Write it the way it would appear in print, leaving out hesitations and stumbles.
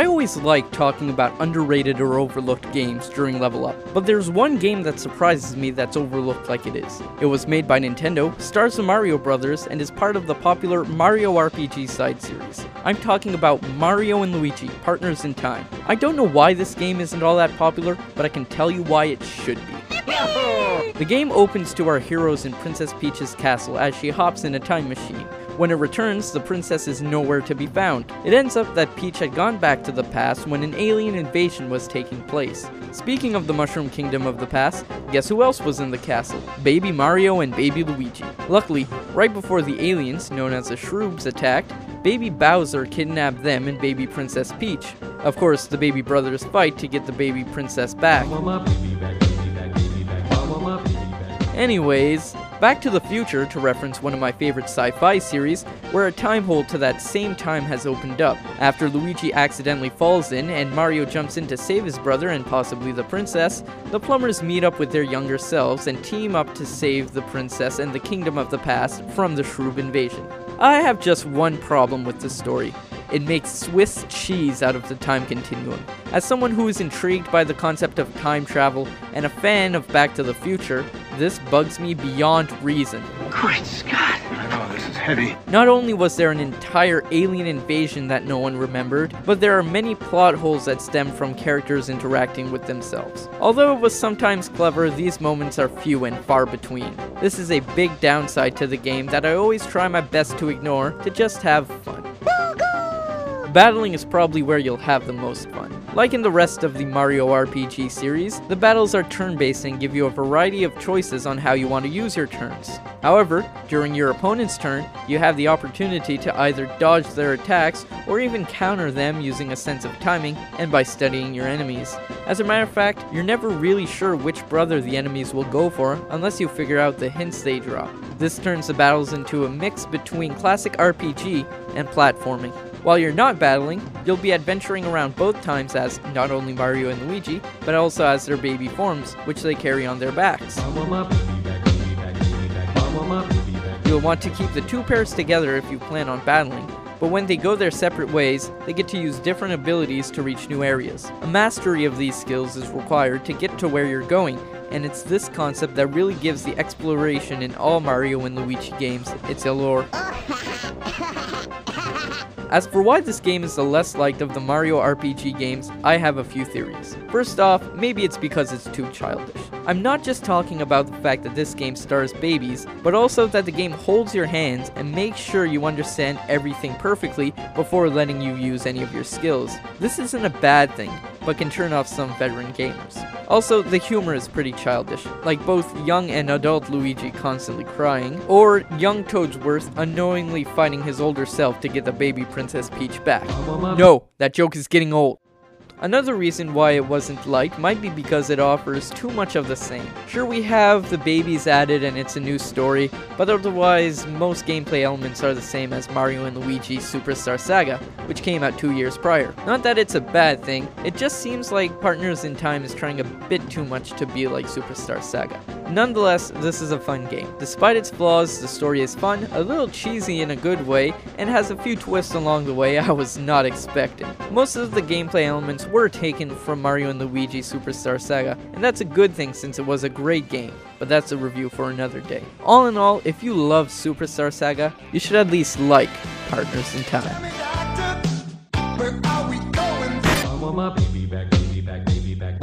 I always like talking about underrated or overlooked games during Level Up, but there's one game that surprises me that's overlooked like it is. It was made by Nintendo, stars the Mario Brothers, and is part of the popular Mario RPG side series. I'm talking about Mario and Luigi, Partners in Time. I don't know why this game isn't all that popular, but I can tell you why it should be. The game opens to our heroes in Princess Peach's castle as she hops in a time machine. When it returns, the princess is nowhere to be found. It ends up that Peach had gone back to the past when an alien invasion was taking place. Speaking of the Mushroom Kingdom of the past, guess who else was in the castle? Baby Mario and Baby Luigi. Luckily, right before the aliens, known as the Shroobs, attacked, Baby Bowser kidnapped them and Baby Princess Peach. Of course, the baby brothers fight to get the baby princess back. Anyways, Back to the Future, to reference one of my favorite sci-fi series, where a time hole to that same time has opened up. After Luigi accidentally falls in and Mario jumps in to save his brother and possibly the princess, the plumbers meet up with their younger selves and team up to save the princess and the kingdom of the past from the Shroob invasion. I have just one problem with this story. It makes Swiss cheese out of the time continuum. As someone who is intrigued by the concept of time travel and a fan of Back to the Future, this bugs me beyond reason. Great Scott! I know, this is heavy. Not only was there an entire alien invasion that no one remembered, but there are many plot holes that stem from characters interacting with themselves. Although it was sometimes clever, these moments are few and far between. This is a big downside to the game that I always try my best to ignore to just have fun. Battling is probably where you'll have the most fun. Like in the rest of the Mario RPG series, the battles are turn-based and give you a variety of choices on how you want to use your turns. However, during your opponent's turn, you have the opportunity to either dodge their attacks or even counter them using a sense of timing and by studying your enemies. As a matter of fact, you're never really sure which brother the enemies will go for unless you figure out the hints they drop. This turns the battles into a mix between classic RPG and platforming. While you're not battling, you'll be adventuring around both times as not only Mario and Luigi, but also as their baby forms, which they carry on their backs. You'll want to keep the two pairs together if you plan on battling, but when they go their separate ways, they get to use different abilities to reach new areas. A mastery of these skills is required to get to where you're going, and it's this concept that really gives the exploration in all Mario and Luigi games its allure. As for why this game is the less liked of the Mario RPG games, I have a few theories. First off, maybe it's because it's too childish. I'm not just talking about the fact that this game stars babies, but also that the game holds your hands and makes sure you understand everything perfectly before letting you use any of your skills. This isn't a bad thing, but can turn off some veteran gamers. Also, the humor is pretty childish, like both young and adult Luigi constantly crying, or young Toadsworth unknowingly fighting his older self to get the baby Princess Peach back. No, that joke is getting old. Another reason why it wasn't liked might be because it offers too much of the same. Sure, we have the babies added and it's a new story, but otherwise most gameplay elements are the same as Mario and Luigi Superstar Saga, which came out 2 years prior. Not that it's a bad thing, it just seems like Partners in Time is trying a bit too much to be like Superstar Saga. Nonetheless, this is a fun game. Despite its flaws, the story is fun, a little cheesy in a good way, and has a few twists along the way I was not expecting. Most of the gameplay elements were taken from Mario and Luigi Superstar Saga, and that's a good thing since it was a great game, but that's a review for another day. All in all, if you love Superstar Saga, you should at least like Partners in Time. Where are we going? Baby back, baby back, baby back,